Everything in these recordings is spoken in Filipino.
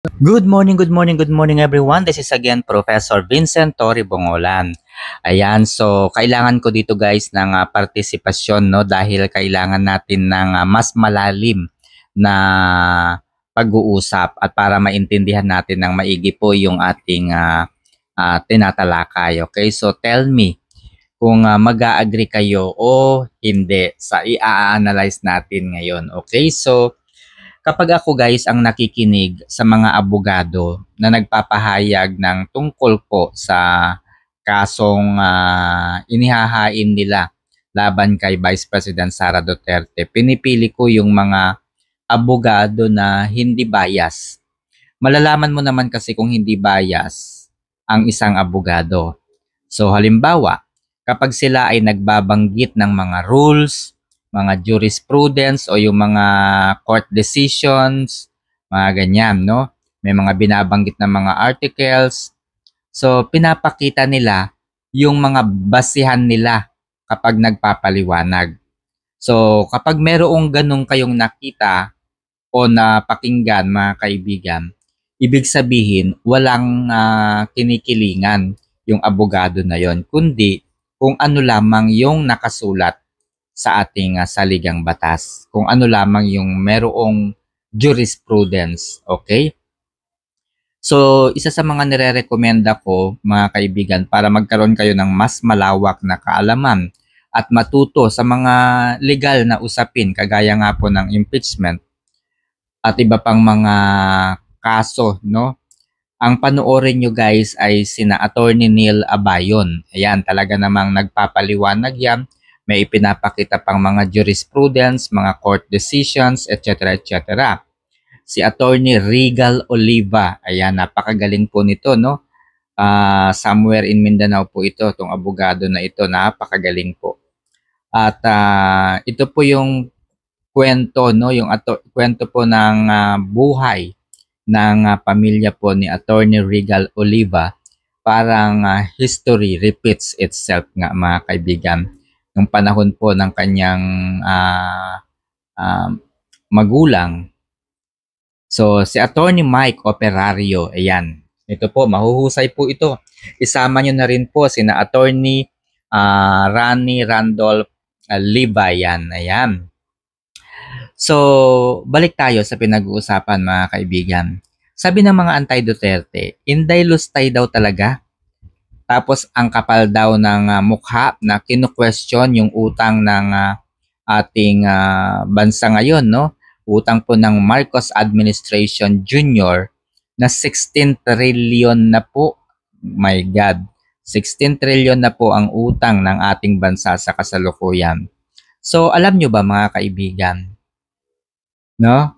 Good morning everyone. This is again Professor Vincent Torre Bongolan. Ayan, so kailangan ko dito guys ng partisipasyon no dahil kailangan natin ng mas malalim na pag-uusap at para maintindihan natin ng maigi po yung ating tinatalakay. Okay, so tell me kung mag-a-agree kayo o hindi sa i-analyze natin ngayon. Okay, so kapag ako guys ang nakikinig sa mga abogado na nagpapahayag ng tungkol po sa kasong inihahain nila laban kay Vice President Sara Duterte, pinipili ko yung mga abogado na hindi bias. Malalaman mo naman kasi kung hindi bias ang isang abogado. So halimbawa, kapag sila ay nagbabanggit ng mga rules, mga jurisprudence o yung mga court decisions, mga ganyan, no? May mga binabanggit na mga articles. So, pinapakita nila yung mga basihan nila kapag nagpapaliwanag. So, kapag merong ganun kayong nakita o napakinggan, mga kaibigan, ibig sabihin, walang kinikilingan yung abogado na yon, kundi kung ano lamang yung nakasulat sa ating saligang batas. Kung ano lamang yung merong jurisprudence. Okay? So, isa sa mga nire-recommenda ko, mga kaibigan, para magkaroon kayo ng mas malawak na kaalaman at matuto sa mga legal na usapin, kagaya nga po ng impeachment at iba pang mga kaso, no? Ang panoorin nyo guys ay sina Attorney Neil Abayon. Ayan, talaga namang nagpapaliwanag yan. May ipinapakita pang mga jurisprudence, mga court decisions, etc. etc. Si Attorney Regal Oliva, ayan, napakagaling po nito, no? Somewhere in Mindanao po ito, itong abogado na ito, napakagaling po. At ito po yung kwento, no? Yung kwento po ng buhay ng pamilya po ni Attorney Regal Oliva. Parang history repeats itself nga, mga kaibigan. Nung panahon po ng kanyang magulang. So, si Attorney Mike Operario, ayan. Ito po, mahuhusay po ito. Isama nyo na rin po sina Attorney Rani Randolph Libayan, ayan. So, balik tayo sa pinag-uusapan, mga kaibigan. Sabi ng mga anti-Duterte, inday lustay daw talaga. Tapos ang kapal daw ng mukha na kinu-question yung utang ng ating bansa ngayon, no? Utang po ng Marcos Administration Jr. na 16 trillion na po. My God, 16 trillion na po ang utang ng ating bansa sa kasalukuyan. So, alam nyo ba mga kaibigan, no?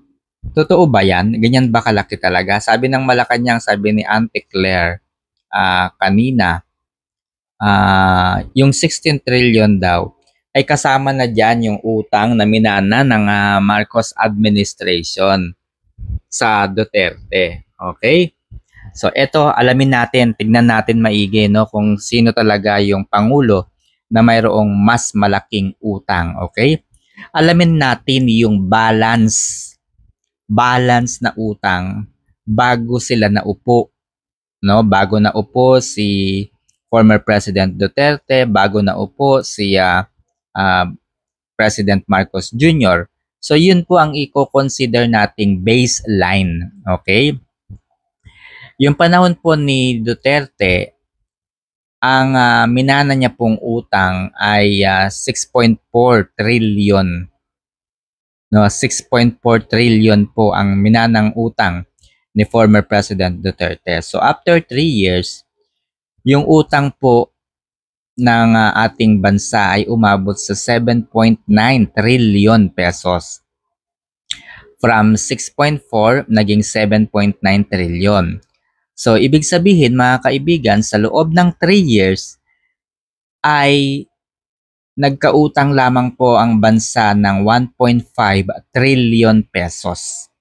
Totoo ba yan? Ganyan ba kalaki talaga? Sabi ng Malacanang, sabi ni Auntie Claire, kanina, yung 16 trillion daw ay kasama na dyan yung utang na minana ng Marcos administration sa Duterte. Okay? So eto, alamin natin, tignan natin maigi, no, kung sino talaga yung pangulo na mayroong mas malaking utang. Okay? Alamin natin yung balance na utang bago sila naupo, no? Bago naupo si former President Duterte, bago naupo si President Marcos Jr. So yun po ang i-consider nating baseline, okay? Yung panahon po ni Duterte, ang minana niya pong utang ay 6.4 trillion. No, 6.4 trillion po ang minanang utang ni former President Duterte. So after 3 years, yung utang po ng ating bansa ay umabot sa 7.9 trillion pesos. From 6.4 naging 7.9 trillion. So ibig sabihin mga kaibigan, sa loob ng 3 years ay nagkautang lamang po ang bansa ng 1.5 trillion pesos.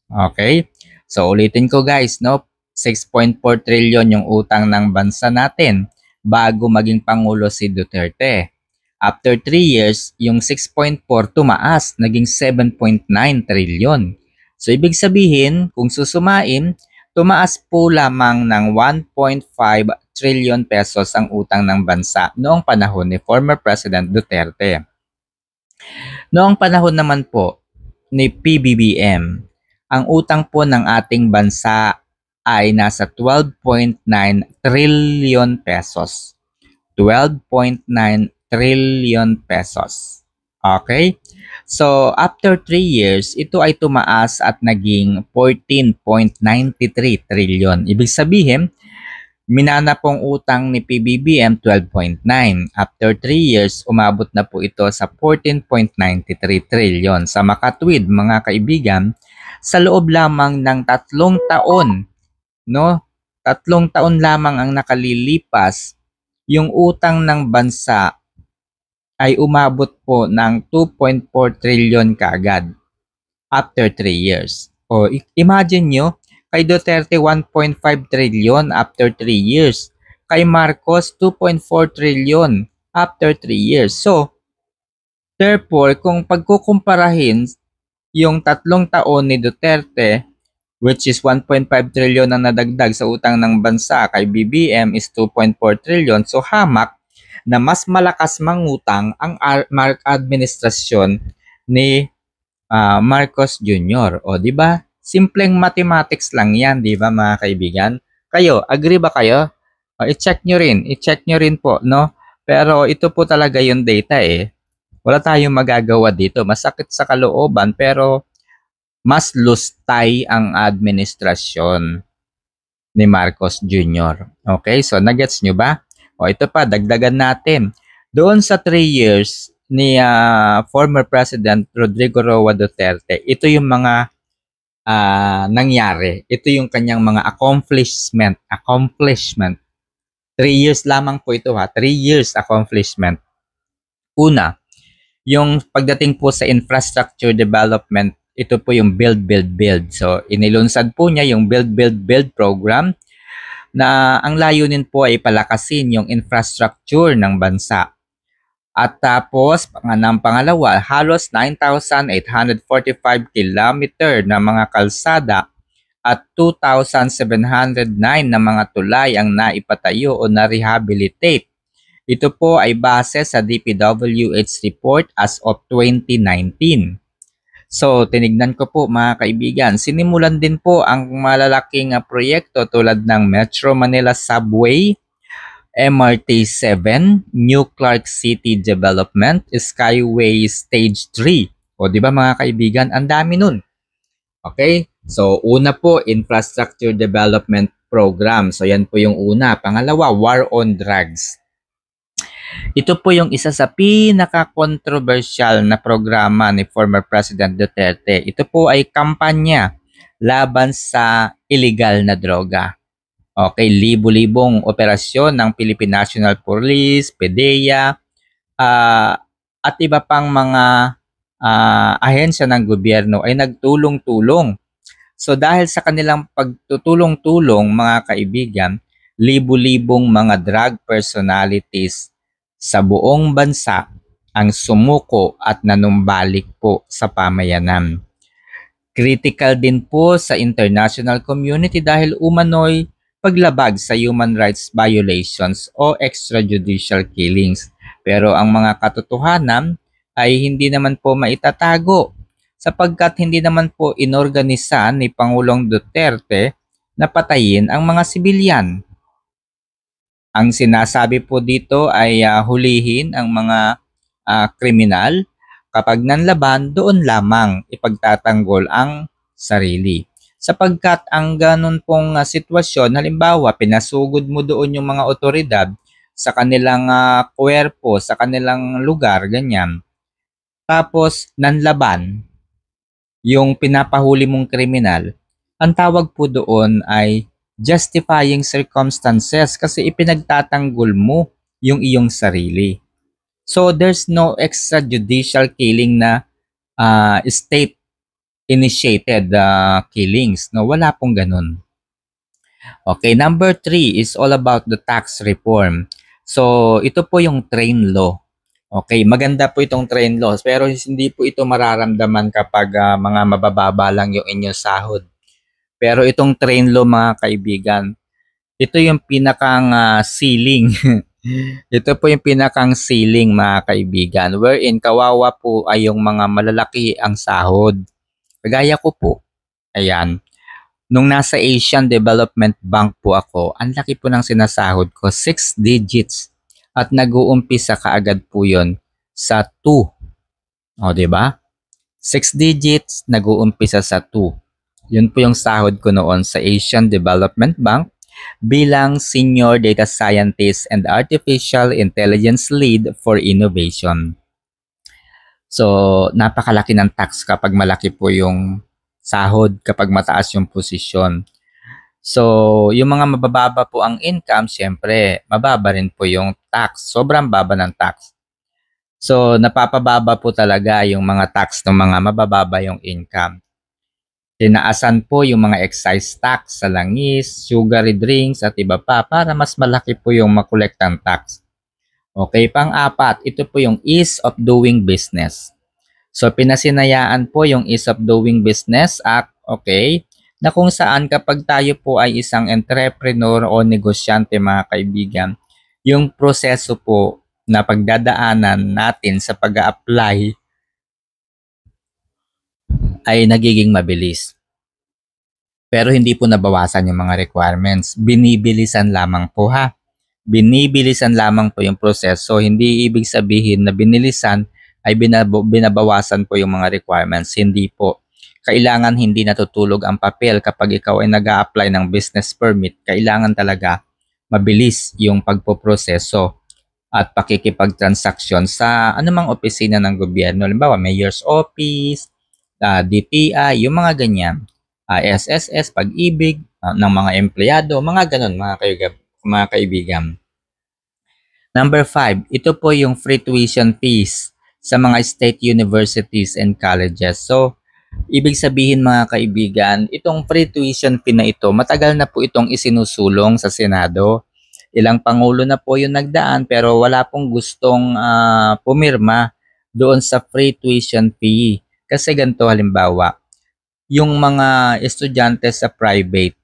Okay? So ulitin ko guys, no? 6.4 trillion yung utang ng bansa natin bago maging pangulo si Duterte. After 3 years, yung 6.4 tumaas, naging 7.9 trillion. So ibig sabihin, kung susumain, tumaas po lamang ng 1.5 trillion pesos ang utang ng bansa noong panahon ni former President Duterte. Noong panahon naman po ni PBBM, ang utang po ng ating bansa ay nasa 12.9 trillion pesos. 12.9 trillion pesos. Okay? So, after 3 years, ito ay tumaas at naging 14.93 trillion. Ibig sabihin, minana pong utang ni PBBM 12.9. After 3 years, umabot na po ito sa 14.93 trillion. Sa makatwid, mga kaibigan, sa loob lamang ng 3 taon, no? 3 taon lamang ang nakalilipas, yung utang ng bansa ay umabot po ng 2.4 trillion kaagad after 3 years. O imagine nyo, kay Duterte 1.5 trillion after 3 years. Kay Marcos 2.4 trillion after 3 years. So, therefore, kung pagkukumparahin yung 3 taon ni Duterte, which is 1.5 trillion ang nadagdag sa utang ng bansa, kay BBM is 2.4 trillion. So, hamak na mas malakas mangutang ang administrasyon ni Marcos Jr. O, di ba? Simpleng mathematics lang yan, di ba mga kaibigan? Kayo, agree ba kayo? O, i-check nyo rin po, no? Pero ito po talaga yung data eh. Wala tayong magagawa dito. Masakit sa kalooban, pero mas lustay ang administrasyon ni Marcos Jr. Okay, so nagets nyo ba? O, ito pa, dagdagan natin. Doon sa 3 years ni former President Rodrigo Roa Duterte, ito yung mga nangyari. Ito yung kanyang mga accomplishment. 3 years lamang po ito 3 years accomplishment. Una, yung pagdating po sa infrastructure development, ito po yung build, build, build. So, inilunsad po niya yung build, build, build program na ang layunin po ay palakasin yung infrastructure ng bansa. At tapos, pangalawa, halos 9,845 kilometer na mga kalsada at 2,709 na mga tulay ang naipatayo o na-rehabilitate. Ito po ay base sa DPWH report as of 2019. So, tinignan ko po mga kaibigan, sinimulan din po ang malalaking proyekto tulad ng Metro Manila Subway, MRT-7, New Clark City Development, Skyway Stage 3. O di ba mga kaibigan, ang dami nun. Okay? So una po, Infrastructure Development Program. So yan po yung una. Pangalawa, War on Drugs. Ito po yung isa sa pinaka-controversial na programa ni former President Duterte. Ito po ay kampanya laban sa illegal na droga. Okay, libo-libong operasyon ng Philippine National Police, PDEA, at iba pang mga ahensya ng gobyerno ay nagtulong-tulong. So dahil sa kanilang pagtutulong-tulong mga kaibigan, libo-libong mga drug personalities sa buong bansa ang sumuko at nanumbalik po sa pamayanan. Critical din po sa international community dahil umano'y paglabag sa human rights violations o extrajudicial killings. Pero ang mga katotohanan ay hindi naman po maitatago sapagkat hindi naman po inorganisa ni Pangulong Duterte na patayin ang mga sibilyan. Ang sinasabi po dito ay hulihin ang mga kriminal, kapag nanlaban doon lamang ipagtatanggol ang sarili. Sapagkat ang ganun pong sitwasyon, halimbawa pinasugod mo doon yung mga otoridad sa kanilang kuwerpo, sa kanilang lugar, ganyan. Tapos nanlaban yung pinapahuli mong kriminal, ang tawag po doon ay justifying circumstances kasi ipinagtatanggol mo yung iyong sarili. So there's no extrajudicial killing na state initiated killings. No, wala pong ganun. Okay, number 3 is all about the tax reform. So, ito po yung train law. Okay, maganda po itong train law, pero hindi po ito mararamdaman kapag mga mabababa lang yung inyong sahod. Pero itong train law mga kaibigan, ito yung pinakang ceiling. Ito po yung pinakang ceiling mga kaibigan, wherein kawawa po ay yung mga malalaki ang sahod. Kagaya ko po, ayan, nung nasa Asian Development Bank po ako, ang laki po ng sinasahod ko, 6 digits. At nag-uumpisa kaagad po yon sa 2. O, di ba? 6 digits, nag-uumpisa sa 2. Yun po yung sahod ko noon sa Asian Development Bank bilang Senior Data Scientist and Artificial Intelligence Lead for Innovation. So, napakalaki ng tax kapag malaki po yung sahod, kapag mataas yung posisyon. So, yung mga mabababa po ang income, syempre, mababa rin po yung tax. Sobrang baba ng tax. So, napapababa po talaga yung mga tax ng mga mabababa yung income. Tinaasan po yung mga excise tax sa langis, sugary drinks at iba pa para mas malaki po yung makolektang tax. Okay, pang-apat, ito po yung ease of doing business. So, pinasinayaan po yung Ease of Doing Business Act, okay, na kung saan kapag tayo po ay isang entrepreneur o negosyante mga kaibigan, yung proseso po na pagdadaanan natin sa pag-a-apply ay nagiging mabilis. Pero hindi po nabawasan yung mga requirements. Binibilisan lamang po ha. Binibilisan lamang po yung proseso. Hindi ibig sabihin na binilisan ay binabawasan po yung mga requirements. Hindi po. Kailangan hindi natutulog ang papel kapag ikaw ay nag-a-apply ng business permit. Kailangan talaga mabilis yung pagpoproseso at pakikipagtransaksyon sa anumang opisina ng gobyerno. Halimbawa, Mayor's Office, DTI, yung mga ganyan. SSS, Pag-ibig, ng mga empleyado, mga ganun, mga kaibigan. Number 5, ito po yung free tuition fees sa mga state universities and colleges. So, ibig sabihin mga kaibigan, itong free tuition fee na ito, matagal na po itong isinusulong sa Senado. Ilang pangulo na po yung nagdaan pero wala pong gustong pumirma doon sa free tuition fee. Kasi ganito halimbawa, yung mga estudyante sa private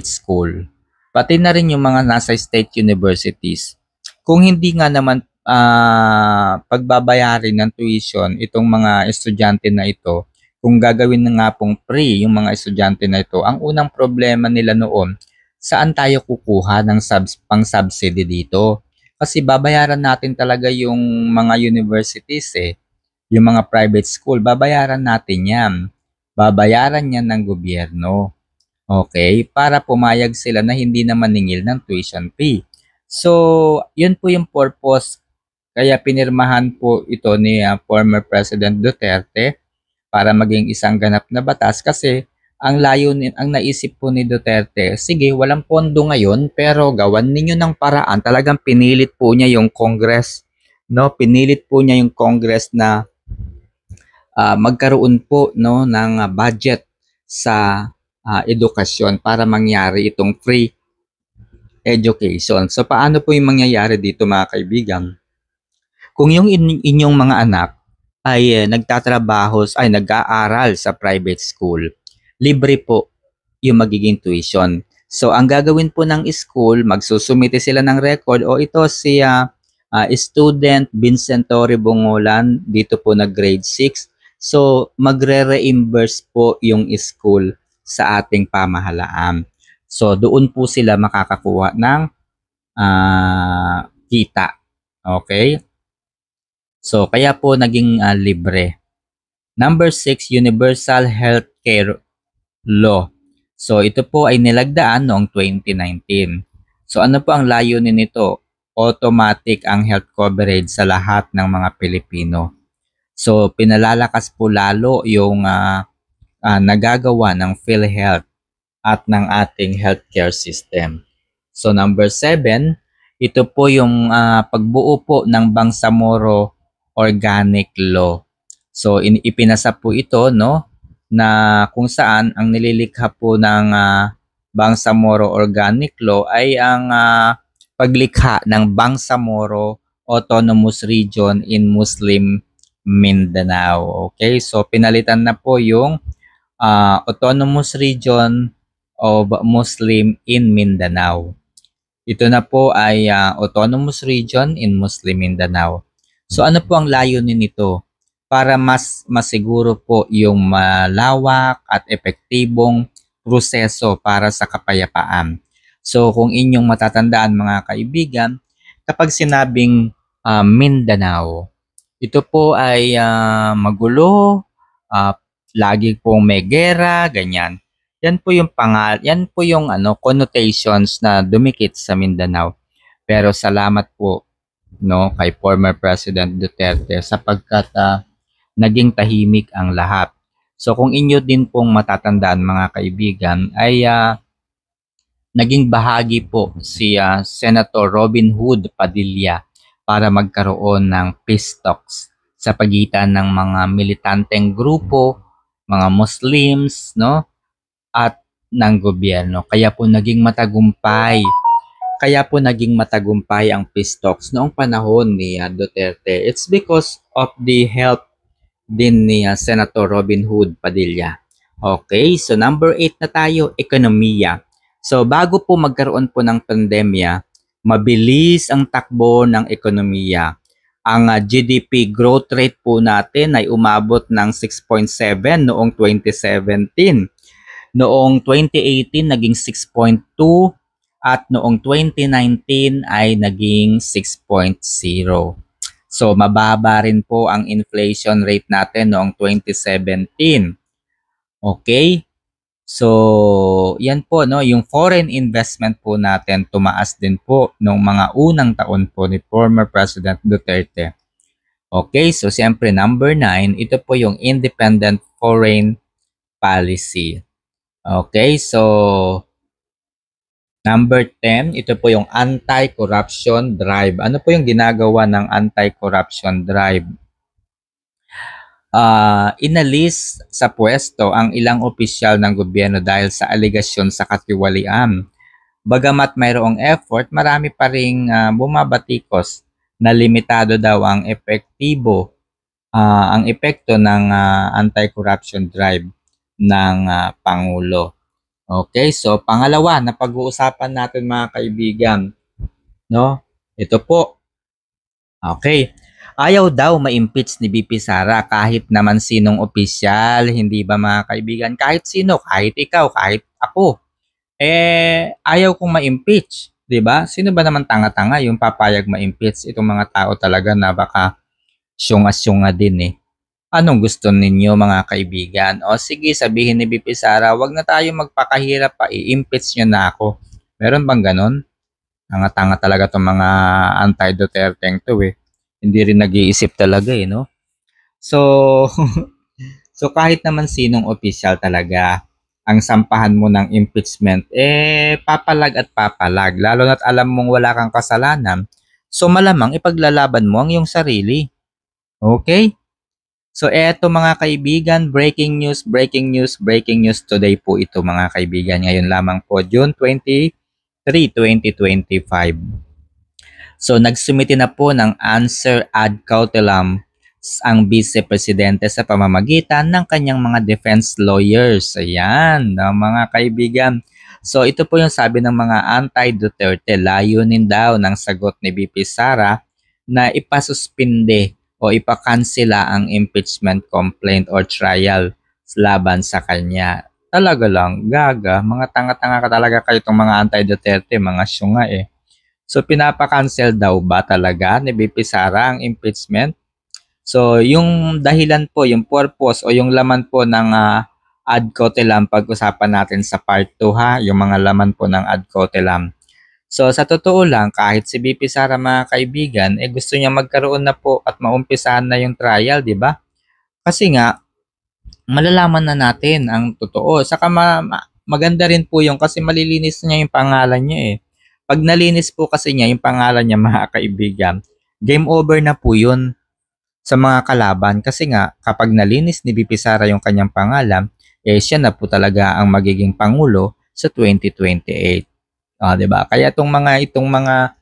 school, pati na rin yung mga nasa state universities, kung hindi nga naman pagbabayarin ng tuition itong mga estudyante na ito, kung gagawin na nga pong free yung mga estudyante na ito, ang unang problema nila noon, saan tayo kukuha ng pang-subsidy dito? Kasi babayaran natin talaga yung mga universities yung mga private school, babayaran natin yan. Babayaran yan ng gobyerno. Okay? Para pumayag sila na hindi na maningil ng tuition fee. So, yun po yung purpose. Kaya pinirmahan po ito ni former President Duterte para maging isang ganap na batas kasi ang layunin, ang naisip po ni Duterte, sige, walang pondo ngayon pero gawan ninyo ng paraan. Talagang pinilit po niya yung Congress, no? Pinilit po niya yung Congress na magkaroon po no ng budget sa edukasyon para mangyari itong free education. So paano po yung mangyayari dito mga kaibigan? Kung yung inyong mga anak ay nag-aaral sa private school, libre po yung magiging tuition. So ang gagawin po ng school, magsusumite sila ng record o ito si student Vincent Torre Bongolan dito po na grade 6. So, magre-reimburse po yung school sa ating pamahalaan. So, doon po sila makakakuha ng kita. Okay? So, kaya po naging libre. Number 6, Universal Healthcare Law. So, ito po ay nilagdaan noong 2019. So, ano po ang layunin nito? Automatic ang health coverage sa lahat ng mga Pilipino. So, pinalalakas po lalo yung nagagawa ng PhilHealth at ng ating healthcare system. So, number 7, ito po yung pagbuo po ng Bangsamoro Organic Law. So, ipinasa po ito, no, na kung saan ang nililikha po ng Bangsamoro Organic Law ay ang paglikha ng Bangsamoro Autonomous Region in Muslim Mindanao. Okay, so pinalitan na po yung Autonomous Region of Muslim in Mindanao. Ito na po ay Autonomous Region in Muslim Mindanao. So ano po ang layunin nito? Para mas masiguro po yung malawak at epektibong proseso para sa kapayapaan. So kung inyong matatandaan mga kaibigan, kapag sinabing Mindanao, ito po ay magulo, lagi pong may gera, ganyan. Yan po yung yan po yung connotations na dumikit sa Mindanao. Pero salamat po kay former President Duterte sapagkat naging tahimik ang lahat. So kung inyo din pong matatandaan mga kaibigan ay naging bahagi po si Senator Robin Hood Padilla para magkaroon ng peace talks sa pagitan ng mga militanteng grupo, mga Muslims, at ng gobyerno. Kaya po naging matagumpay ang peace talks noong panahon ni Duterte. It's because of the help din ni Senator Robin Hood Padilla. Okay, so number 8 na tayo, ekonomiya. So bago po magkaroon po ng pandemya, mabilis ang takbo ng ekonomiya. Ang GDP growth rate po natin ay umabot ng 6.7 noong 2017. Noong 2018 naging 6.2 at noong 2019 ay naging 6.0. So mababa rin po ang inflation rate natin noong 2017. Okay? So yan po yung foreign investment po natin tumaas din po noong mga unang taon po ni former President Duterte. Okay, so siyempre number 9, ito po yung independent foreign policy. Okay, so number 10, ito po yung anti-corruption drive. Ano po yung ginagawa ng anti-corruption drive? Inalis sa pwesto ang ilang opisyal ng gobyerno dahil sa aligasyon sa katiwalian. Bagamat mayroong effort, marami pa ring bumabatikos na limitado daw ang ang epekto ng anti-corruption drive ng Pangulo. Okay, so pangalawa na pag-uusapan natin mga kaibigan, ito po. Okay. Ayaw daw ma-impeach ni BP Sara kahit naman sinong opisyal, hindi ba mga kaibigan? Kahit sino, kahit ikaw, kahit ako. Ayaw kong ma-impeach, di ba? Sino ba naman tanga-tanga yung papayag ma-impeach? Itong mga tao talaga na baka syunga-syunga din Anong gusto ninyo mga kaibigan? O sige, sabihin ni BP Sara, wag na tayo magpakahirap pa, i-impeach nyo na ako. Meron bang ganon? Tanga-tanga talaga itong mga anti-Duterte to Hindi rin nag-iisip talaga no? So, so kahit naman sinong opisyal talaga, ang sampahan mo ng impeachment, papalag at papalag. Lalo na't alam mong wala kang kasalanan, so malamang ipaglalaban mo ang iyong sarili. Okay? So eto mga kaibigan, breaking news today po ito mga kaibigan. Ngayon lamang po, June 23, 2025. So nagsumite na po ng answer ad cautelam ang Vice Presidente sa pamamagitan ng kanyang mga defense lawyers. Ayan, mga kaibigan. So ito po yung sabi ng mga anti-Duterte, layunin daw ng sagot ni BP Sara na ipasuspinde o ipakansela ang impeachment complaint or trial laban sa kanya. Talaga lang, gaga, mga tanga-tanga ka talaga kayo itong mga anti-Duterte, mga syunga So pinapakancel daw ba talaga ni BP Sara ang impeachment? So yung dahilan po, yung purpose o yung laman po ng ad cautelam, pag-usapan natin sa part 2 yung mga laman po ng ad cautelam. So sa totoo lang, kahit si BP Sara mga kaibigan, gusto niya magkaroon na po at maumpisahan na yung trial, di ba? Kasi nga, malalaman na natin ang totoo. Saka maganda rin po yung kasi malilinis niya yung pangalan niya Pag nalinis po kasi niya yung pangalan niya mga kaibigan, game over na po yun sa mga kalaban. Kasi nga, kapag nalinis ni BP Sara yung kanyang pangalan, siya na po talaga ang magiging Pangulo sa 2028. Diba? Kaya itong mga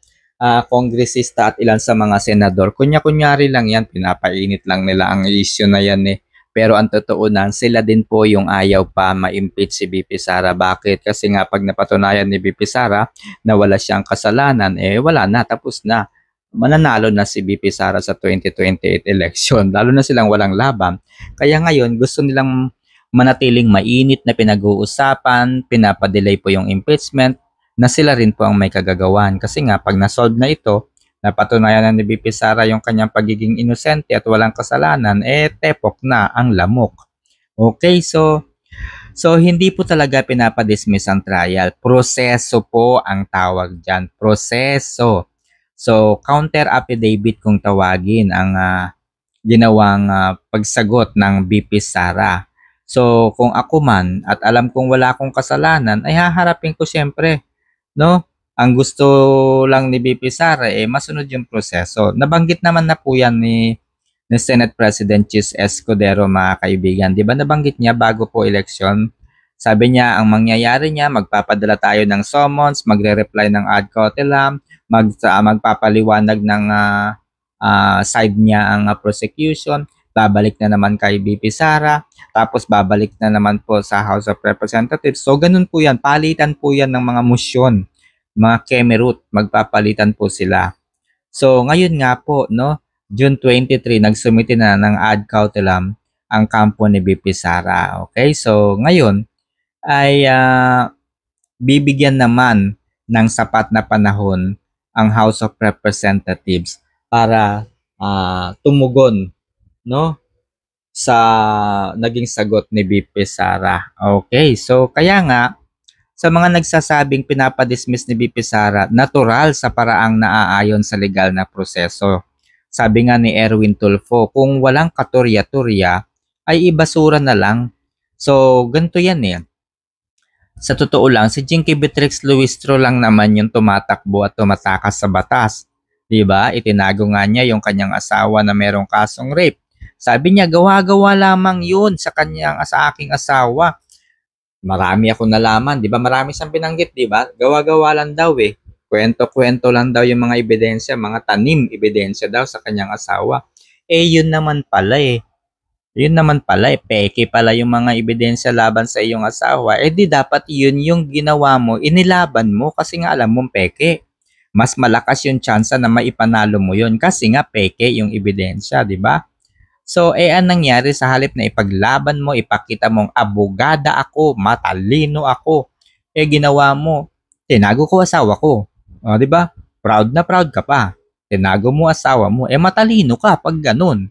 kongresista at ilan sa mga senador, kunya-kunyari lang yan, pinapainit lang nila ang issue na yan Pero ang totoo na, sila din po yung ayaw pa ma-impeach si VP Sara. Bakit? Kasi nga pag napatunayan ni VP Sara na wala siyang kasalanan, wala na, tapos na. Mananalo na si VP Sara sa 2028 election. Lalo na silang walang laban. Kaya ngayon, gusto nilang manatiling mainit na pinag-uusapan, pinapadelay po yung impeachment, na sila rin po ang may kagagawan. Kasi nga, pag nasolve na ito, napatunayan na ni VP Sara yung kanyang pagiging inosente at walang kasalanan, tepok na ang lamok. Okay, so hindi po talaga pinapadismiss ang trial. Proseso po ang tawag dyan. Proseso. So, counter affidavit kung tawagin ang ginawang pagsagot ng VP Sara. So, kung ako man at alam kong wala akong kasalanan, ay haharapin ko siyempre, no? Ang gusto lang ni VP Sara masunod yung proseso. Nabanggit naman na po yan ni Senate President Chis Escudero, mga kaibigan. Di ba nabanggit niya bago po election? Sabi niya, ang mangyayari niya, magpapadala tayo ng summons, magre-reply ng ad cautelam, magpapaliwanag ng side niya ang prosecution, babalik na naman kay VP Sara, tapos babalik na naman po sa House of Representatives. So, ganun po yan. Palitan po yan ng mga motion, mga kemerut, magpapalitan po sila. So, ngayon nga po, no, June 23, nagsumite na ng ad cautelam ang kampo ni VP Sara. Okay, so ngayon ay bibigyan naman ng sapat na panahon ang House of Representatives para tumugon, no, sa naging sagot ni VP Sara. Okay, so kaya nga sa mga nagsasabing pinapadismiss ni VP Sara, natural sa paraang naaayon sa legal na proseso. Sabi nga ni Erwin Tulfo, kung walang katurya-turya, ay ibasura na lang. So, ganito yan Sa totoo lang, si Jinky Beatrix Luistro lang naman yung tumatakbo at tumatakas sa batas. Diba? Itinago nga niya yung kanyang asawa na merong kasong rape. Sabi niya, gawa-gawa lamang yun sa aking asawa. Marami ako nalaman, 'di ba? Marami siyang binanggit, 'di ba? Gawa-gawa lang daw Kwento-kwento lang daw yung mga ebidensya, mga tanim ebidensya daw sa kanyang asawa. Yun naman pala Yun naman pala peke pala yung mga ebidensya laban sa iyong asawa. Di dapat yun yung ginawa mo, inilaban mo kasi nga alam mong peke. Mas malakas yung tsansa na maipanalo mo yun kasi nga peke yung ebidensya, 'di ba? So, ang nangyari sa halip na ipaglaban mo, ipakita mong abogada ako, matalino ako, ginawa mo, tinago ko asawa ko. O, di ba? Proud na proud ka pa. Tinago mo asawa mo, matalino ka pag ganun.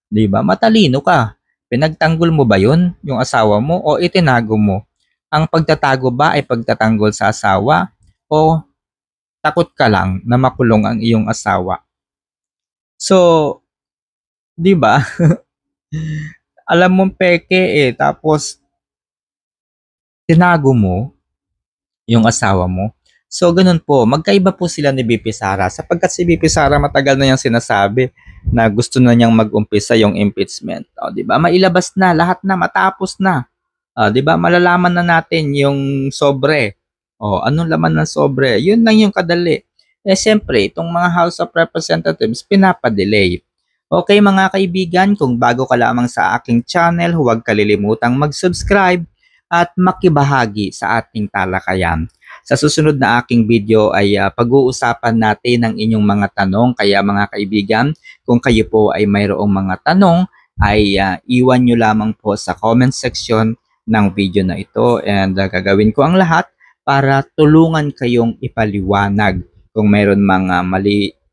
Di ba? Matalino ka. Pinagtanggol mo ba yun, yung asawa mo, o itinago mo? Ang pagtatago ba ay pagtatanggol sa asawa, o takot ka lang na makulong ang iyong asawa? So, di ba? Alam mong peke tapos tinago mo yung asawa mo. So, ganun po. Magkaiba po sila ni VP Sara sapagkat si VP Sara matagal na niyang sinasabi na gusto na niyang mag-umpisa yung impeachment. O, di ba? Mailabas na, lahat na, matapos na. O, di ba? Malalaman na natin yung sobre. O, anong laman ng sobre? Yun lang yung kadali. Siyempre, itong mga House of Representatives, pinapadelay. Okay mga kaibigan, kung bago ka lamang sa aking channel, huwag kalilimutang mag-subscribe at makibahagi sa ating talakayan. Sa susunod na aking video ay pag-uusapan natin ang inyong mga tanong. Kaya mga kaibigan, kung kayo po ay mayroong mga tanong, ay iwan nyo lamang po sa comment section ng video na ito. And gagawin ko ang lahat para tulungan kayong ipaliwanag kung mayroon mga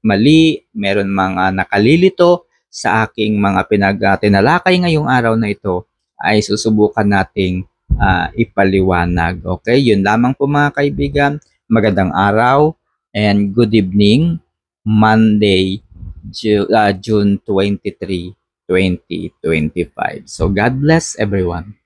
mali, meron mga nakalilito sa aking mga tinalakay ngayong araw na ito, ay susubukan nating ipaliwanag. Okay, yun lamang po mga kaibigan. Magandang araw and good evening. Monday, June 23, 2025. So God bless everyone.